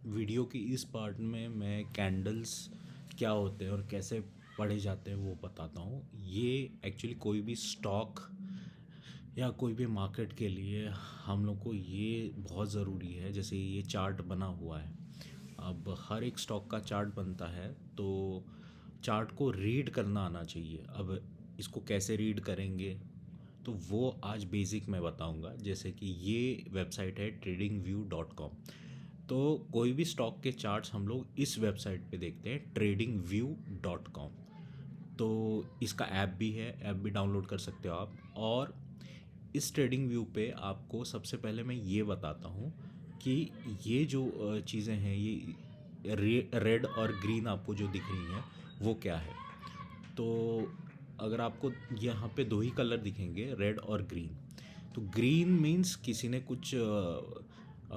Video की इस part में मैं कैंडल्स क्या होते हैं और कैसे पढ़े जाते हैं वो बताता हूँ। ये एक्चुअली कोई भी स्टॉक या कोई भी मार्केट के लिए हम लोग को ये बहुत ज़रूरी है। जैसे ये चार्ट बना हुआ है, अब हर एक स्टॉक का चार्ट बनता है तो चार्ट को रीड करना आना चाहिए। अब इसको कैसे रीड करेंगे तो वो आज बेसिक मैं बताऊंगा। जैसे कि ये वेबसाइट है tradingview.com। तो कोई भी स्टॉक के चार्ट्स हम लोग इस वेबसाइट पे देखते हैं tradingview.com। तो इसका ऐप भी है, ऐप भी डाउनलोड कर सकते हो आप। और इस ट्रेडिंग व्यू पे आपको सबसे पहले मैं ये बताता हूँ कि ये जो चीज़ें हैं, ये रेड और ग्रीन आपको जो दिख रही हैं वो क्या है। तो अगर आपको यहाँ पे दो ही कलर दिखेंगे, रेड और ग्रीन। तो ग्रीन मीन्स किसी ने कुछ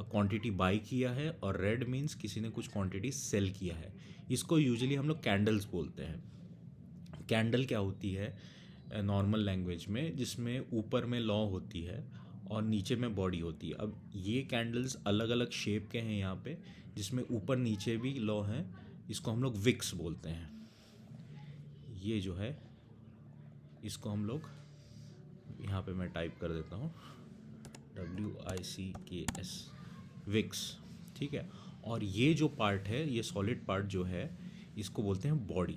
क्वांटिटी बाई किया है और रेड मीन्स किसी ने कुछ क्वांटिटी सेल किया है। इसको यूजुअली हम लोग कैंडल्स बोलते हैं। कैंडल क्या होती है नॉर्मल लैंग्वेज में, जिसमें ऊपर में लौ होती है और नीचे में बॉडी होती है। अब ये कैंडल्स अलग अलग शेप के हैं यहाँ पे, जिसमें ऊपर नीचे भी लौ हैं। इसको हम लोग विक्स बोलते हैं। ये जो है इसको हम लोग यहाँ पे मैं टाइप कर देता हूँ WICKS, विक्स। ठीक है। और ये जो पार्ट है, ये सॉलिड पार्ट जो है, इसको बोलते हैं बॉडी।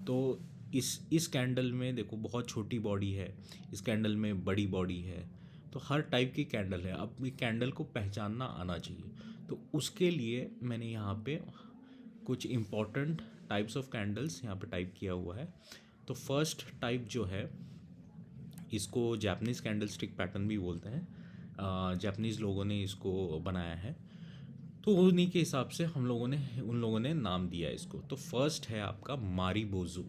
तो इस कैंडल में देखो बहुत छोटी बॉडी है, इस कैंडल में बड़ी बॉडी है। तो हर टाइप की कैंडल है। अब ये कैंडल को पहचानना आना चाहिए। तो उसके लिए मैंने यहाँ पे कुछ इम्पॉर्टेंट टाइप्स ऑफ कैंडल्स यहाँ पे टाइप किया हुआ है। तो फर्स्ट टाइप जो है, इसको जापानीज़ कैंडल स्टिक पैटर्न भी बोलते हैं। जापानीज़ लोगों ने इसको बनाया है, तो उन्हीं के हिसाब से उन लोगों ने नाम दिया इसको। तो फर्स्ट है आपका मारीबोजू।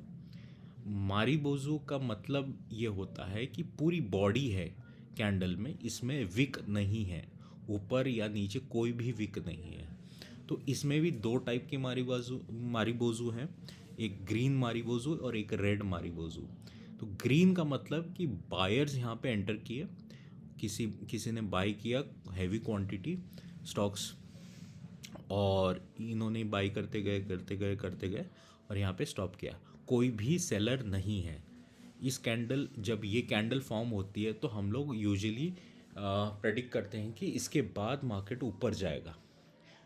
मारीबोजू का मतलब ये होता है कि पूरी बॉडी है कैंडल में, इसमें विक नहीं है, ऊपर या नीचे कोई भी विक नहीं है। तो इसमें भी दो टाइप के मारीबोजू हैं, एक ग्रीन मारीबोजू और एक रेड मारीबोजू। तो ग्रीन का मतलब कि बायर्स यहाँ पे एंटर किए, किसी किसी ने बाई किया हैवी क्वांटिटी स्टॉक्स, और इन्होंने बाई करते गए करते गए करते गए और यहाँ पे स्टॉप किया। कोई भी सेलर नहीं है। इस कैंडल जब ये कैंडल फॉर्म होती है तो हम लोग यूजुअली प्रेडिक्ट करते हैं कि इसके बाद मार्केट ऊपर जाएगा।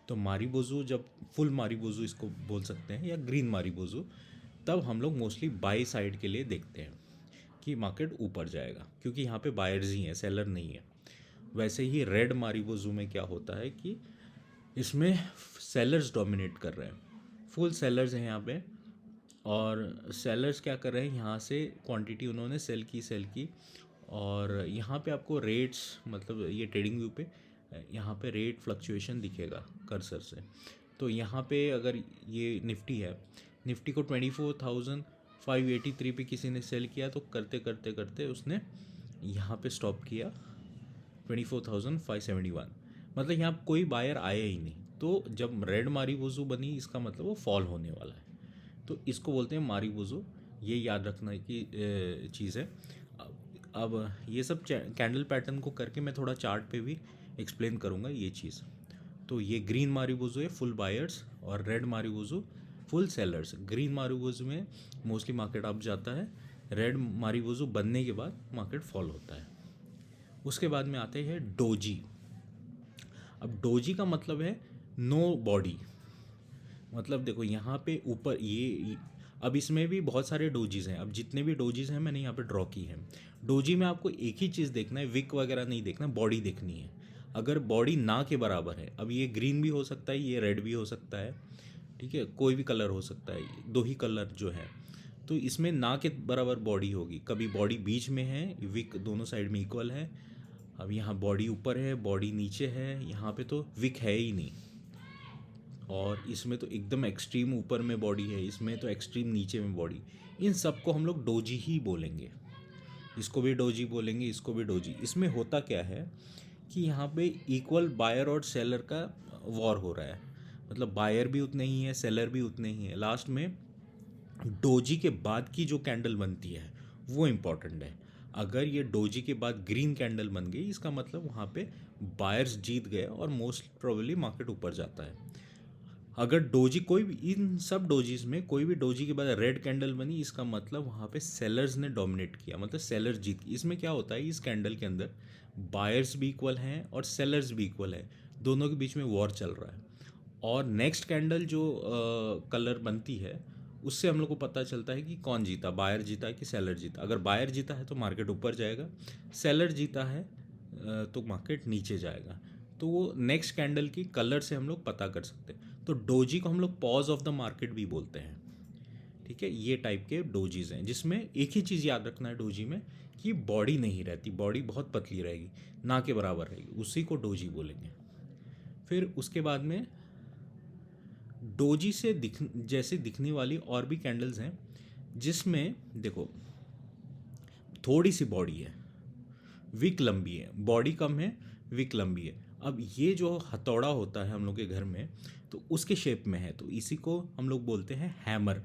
तो मारीबोजू, जब फुल मारीबोजू इसको बोल सकते हैं या ग्रीन मारीबोजू, तब हम लोग मोस्टली बाई साइड के लिए देखते हैं कि मार्केट ऊपर जाएगा, क्योंकि यहाँ पे बायर्स ही हैं, सेलर नहीं है। वैसे ही रेड मारीबोजू में क्या होता है कि इसमें सेलर्स डोमिनेट कर रहे हैं, फुल सेलर्स हैं यहाँ पे। और सेलर्स क्या कर रहे हैं, यहाँ से क्वांटिटी उन्होंने सेल की। और यहाँ पे आपको रेट्स, मतलब ये ट्रेडिंग व्यू पे यहाँ पे रेट फ्लक्चुएशन दिखेगा कर्सर से। तो यहाँ पे अगर ये निफ्टी है, निफ्टी को 24,583 पे किसी ने सेल किया, तो करते करते करते उसने यहाँ पे स्टॉप किया 24,571। मतलब यहाँ कोई बायर आया ही नहीं। तो जब रेड मारीबोजू बनी, इसका मतलब वो फॉल होने वाला है। तो इसको बोलते हैं मारीबोजू। ये याद रखने की चीज़ है। अब ये सब कैंडल पैटर्न को करके मैं थोड़ा चार्ट पे भी एक्सप्लेन करूँगा ये चीज़। तो ये ग्रीन मारीबोजू है, फुल बायर्स, और रेड मारीबोजू फुल सेलर्स। ग्रीन मारीबोजू में मोस्टली मार्केट अप जाता है, रेड मारीबोजू बनने के बाद मार्केट फॉल होता है। उसके बाद में आते हैं डोजी। अब डोजी का मतलब है नो बॉडी। मतलब देखो यहाँ पे ऊपर अब इसमें भी बहुत सारे डोजीज़ हैं। अब जितने भी डोजीज़ हैं मैंने यहाँ पे ड्रॉ की हैं। डोजी में आपको एक ही चीज़ देखना है, विक वगैरह नहीं देखना, बॉडी देखनी है। अगर बॉडी ना के बराबर है, अब ये ग्रीन भी हो सकता है, ये रेड भी हो सकता है, ठीक है, कोई भी कलर हो सकता है, दो ही कलर जो है। तो इसमें ना के बराबर बॉडी होगी। कभी बॉडी बीच में है, विक दोनों साइड में इक्वल है। अब यहाँ बॉडी ऊपर है, बॉडी नीचे है, यहाँ पे तो विक है ही नहीं। और इसमें तो एकदम एक्सट्रीम ऊपर में बॉडी है, इसमें तो एक्सट्रीम नीचे में बॉडी। इन सब को हम लोग डोजी ही बोलेंगे। इसको भी डोजी बोलेंगे, इसको भी डोजी। इसमें होता क्या है कि यहाँ पे इक्वल बायर और सेलर का वॉर हो रहा है। मतलब बायर भी उतने ही है, सेलर भी उतने ही है। लास्ट में डोजी के बाद की जो कैंडल बनती है वो इम्पॉर्टेंट है। अगर ये डोजी के बाद ग्रीन कैंडल बन गई, इसका मतलब वहाँ पे बायर्स जीत गए और मोस्ट प्रोबेबली मार्केट ऊपर जाता है। अगर डोजी कोई भी, इन सब डोजीज में कोई भी डोजी के बाद रेड कैंडल बनी, इसका मतलब वहाँ पे सेलर्स ने डोमिनेट किया, मतलब सेलर जीत गई। इसमें क्या होता है, इस कैंडल के अंदर बायर्स भी इक्वल हैं और सेलर्स भी इक्वल हैं, दोनों के बीच में वॉर चल रहा है। और नेक्स्ट कैंडल जो कलर बनती है, उससे हम लोग को पता चलता है कि कौन जीता, बायर जीता है कि सेलर जीता। अगर बायर जीता है तो मार्केट ऊपर जाएगा, सेलर जीता है तो मार्केट नीचे जाएगा। तो वो नेक्स्ट कैंडल की कलर से हम लोग पता कर सकते हैं। तो डोजी को हम लोग पॉज ऑफ द मार्केट भी बोलते हैं। ठीक है, ये टाइप के डोजीज हैं, जिसमें एक ही चीज़ याद रखना है डोजी में, कि बॉडी नहीं रहती, बॉडी बहुत पतली रहेगी, ना के बराबर रहेगी, उसी को डोजी बोलेंगे। फिर उसके बाद में डोजी से जैसे दिखने वाली और भी कैंडल्स हैं, जिसमें देखो थोड़ी सी बॉडी है, विक लंबी है, बॉडी कम है, विक लंबी है। अब ये जो हथौड़ा होता है हम लोग के घर में, तो उसके शेप में है, तो इसी को हम लोग बोलते हैं हैमर।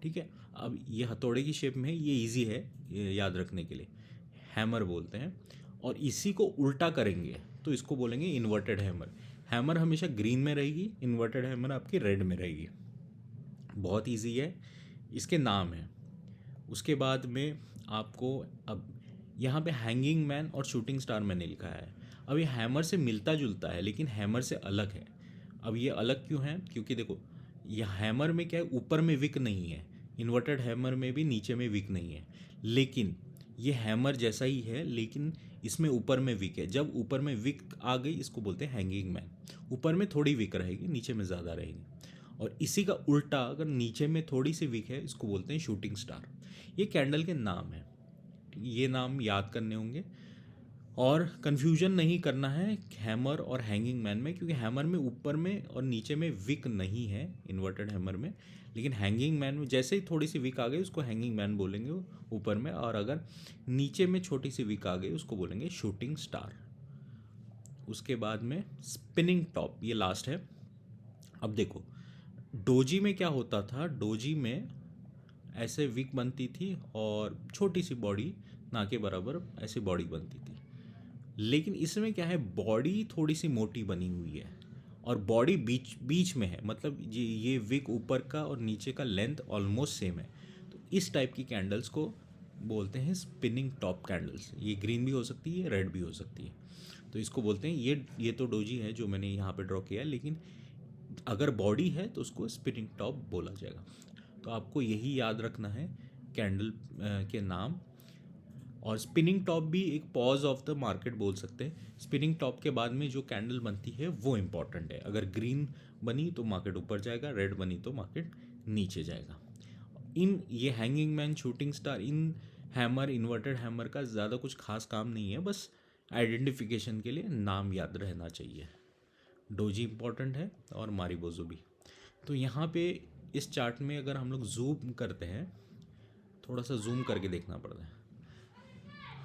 ठीक है, अब ये हथौड़े की शेप में है, ये इजी है ये याद रखने के लिए, हैमर बोलते हैं। और इसी को उल्टा करेंगे तो इसको बोलेंगे इन्वर्टेड हैमर। हैमर हमेशा ग्रीन में रहेगी, इन्वर्टेड हैमर आपकी रेड में रहेगी। बहुत इजी है, इसके नाम है। उसके बाद में आपको अब यहाँ पे हैंगिंग मैन और शूटिंग स्टार मैंने लिखा है। अब ये हैमर से मिलता जुलता है, लेकिन हैमर से अलग है। अब ये अलग क्यों है, क्योंकि देखो ये हैमर में क्या है, ऊपर में विक नहीं है, इन्वर्टेड हैमर में भी नीचे में विक नहीं है, लेकिन ये हैमर जैसा ही है, लेकिन इसमें ऊपर में विक है। जब ऊपर में विक आ गई, इसको बोलते हैं हैंगिंग मैन। ऊपर में थोड़ी विक रहेगी, नीचे में ज़्यादा रहेगी। और इसी का उल्टा, अगर नीचे में थोड़ी सी विक है, इसको बोलते हैं शूटिंग स्टार। ये कैंडल के नाम है, ये नाम याद करने होंगे। और कन्फ्यूजन नहीं करना है हैमर और हैंगिंग मैन में, क्योंकि हैमर में ऊपर में और नीचे में विक नहीं है इन्वर्टेड हैमर में, लेकिन हैंगिंग मैन में जैसे ही थोड़ी सी विक आ गई उसको हैंगिंग मैन बोलेंगे ऊपर में, और अगर नीचे में छोटी सी विक आ गई उसको बोलेंगे शूटिंग स्टार। उसके बाद में स्पिनिंग टॉप, ये लास्ट है। अब देखो डोजी में क्या होता था, डोजी में ऐसे विक बनती थी और छोटी सी बॉडी, ना के बराबर ऐसी बॉडी बनती थी। लेकिन इसमें क्या है, बॉडी थोड़ी सी मोटी बनी हुई है और बॉडी बीच बीच में है, मतलब ये विक ऊपर का और नीचे का लेंथ ऑलमोस्ट सेम है। तो इस टाइप की कैंडल्स को बोलते हैं स्पिनिंग टॉप कैंडल्स। ये ग्रीन भी हो सकती है, रेड भी हो सकती है। तो इसको बोलते हैं, ये तो डोजी है जो मैंने यहाँ पे ड्रॉ किया है, लेकिन अगर बॉडी है तो उसको स्पिनिंग टॉप बोला जाएगा। तो आपको यही याद रखना है कैंडल के नाम। और स्पिनिंग टॉप भी एक पॉज ऑफ द मार्केट बोल सकते हैं। स्पिनिंग टॉप के बाद में जो कैंडल बनती है वो इम्पॉर्टेंट है। अगर ग्रीन बनी तो मार्केट ऊपर जाएगा, रेड बनी तो मार्केट नीचे जाएगा। इन ये हैंगिंग मैन, शूटिंग स्टार, इन हैमर, इन्वर्टेड हैमर का ज़्यादा कुछ खास काम नहीं है, बस आइडेंटिफिकेशन के लिए नाम याद रहना चाहिए। डोजी इम्पॉर्टेंट है और मारिबोजो भी। तो यहाँ पे इस चार्ट में अगर हम लोग जूम करते हैं, थोड़ा सा जूम करके देखना पड़ता है।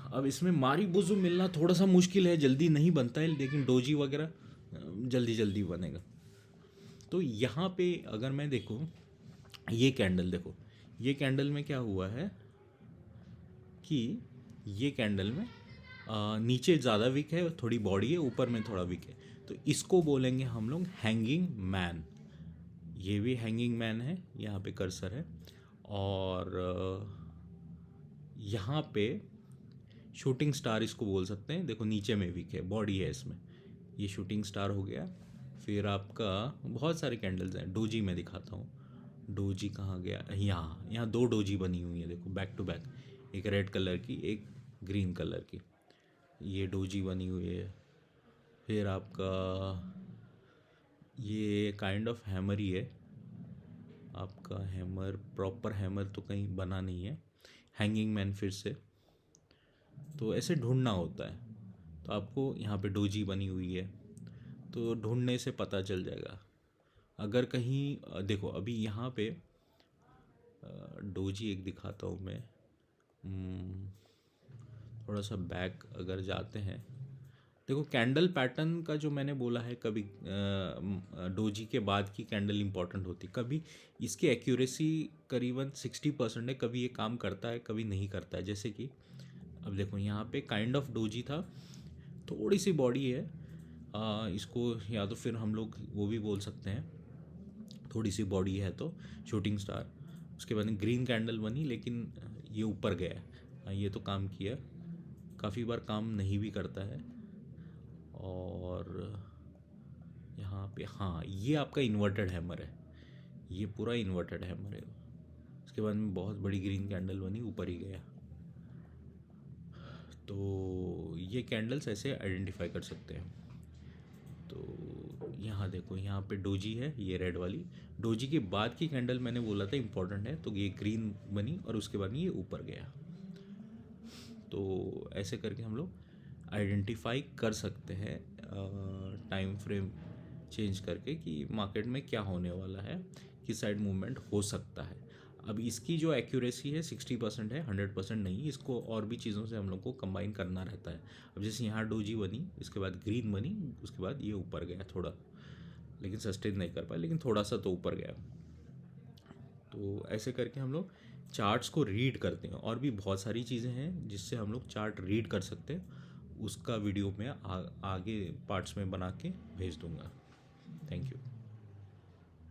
अब इसमें मारिबोजो मिलना थोड़ा सा मुश्किल है, जल्दी नहीं बनता है, लेकिन डोजी वगैरह जल्दी जल्दी बनेगा। तो यहाँ पे अगर मैं देखूँ, ये कैंडल देखो, ये कैंडल में क्या हुआ है कि ये कैंडल में नीचे ज़्यादा विक है, थोड़ी बॉडी है, ऊपर में थोड़ा विक है, तो इसको बोलेंगे हम लोग हैंगिंग मैन। ये भी हैंगिंग मैन है, यहाँ पे कर्सर है। और यहाँ पे शूटिंग स्टार इसको बोल सकते हैं। देखो नीचे में विक है, बॉडी है इसमें, ये शूटिंग स्टार हो गया। फिर आपका बहुत सारे कैंडल्स हैं, डोजी में दिखाता हूँ। डोजी कहाँ गया, यहाँ यहाँ दो डोजी बनी हुई है, देखो बैक टू बैक, एक रेड कलर की, एक ग्रीन कलर की, ये डोजी बनी हुई है। फिर आपका ये काइंड ऑफ हैमर ही है, आपका हैमर, प्रॉपर हैमर तो कहीं बना नहीं है। हैंगिंग मैन फिर से, तो ऐसे ढूंढना होता है। तो आपको यहाँ पे डोजी बनी हुई है, तो ढूंढने से पता चल जाएगा। अगर कहीं देखो अभी यहाँ पे डोजी एक दिखाता हूँ मैं, थोड़ा सा बैक अगर जाते हैं, देखो कैंडल पैटर्न का जो मैंने बोला है, कभी डोजी के बाद की कैंडल इंपॉर्टेंट होती, कभी इसकी एक्यूरेसी करीबन 60% है, कभी ये काम करता है कभी नहीं करता है। जैसे कि अब देखो यहाँ पे काइंड ऑफ डोजी था, थोड़ी सी बॉडी है, इसको या तो फिर हम लोग वो भी बोल सकते हैं थोड़ी सी बॉडी है तो शूटिंग स्टार। उसके बाद ग्रीन कैंडल बनी लेकिन ये ऊपर गया। हाँ, ये तो काम किया, काफ़ी बार काम नहीं भी करता है। और यहाँ पे हाँ, ये आपका इन्वर्टेड हैमर है, ये पूरा इन्वर्टेड हैमर है। उसके बाद में बहुत बड़ी ग्रीन कैंडल बनी, ऊपर ही गया। तो ये कैंडल्स ऐसे आइडेंटिफाई कर सकते हैं। तो यहाँ देखो, यहाँ पे डोजी है, ये रेड वाली डोजी के बाद की कैंडल मैंने बोला था इम्पोर्टेंट है, तो ये ग्रीन बनी और उसके बाद में ये ऊपर गया। तो ऐसे करके हम लोग आइडेंटिफाई कर सकते हैं टाइम फ्रेम चेंज करके कि मार्केट में क्या होने वाला है, किस साइड मूवमेंट हो सकता है। अब इसकी जो एक्यूरेसी है 60% है, 100% नहीं। इसको और भी चीज़ों से हम लोग को कंबाइन करना रहता है। अब जैसे यहाँ डोजी बनी, इसके बाद ग्रीन बनी, उसके बाद ये ऊपर गया थोड़ा, लेकिन सस्टेन नहीं कर पाया, लेकिन थोड़ा सा तो ऊपर गया। तो ऐसे करके हम लोग चार्ट्स को रीड करते हैं। और भी बहुत सारी चीज़ें हैं जिससे हम लोग चार्ट रीड कर सकते हैं। उसका वीडियो मैं आगे पार्ट्स में बना के भेज दूँगा। Thank you.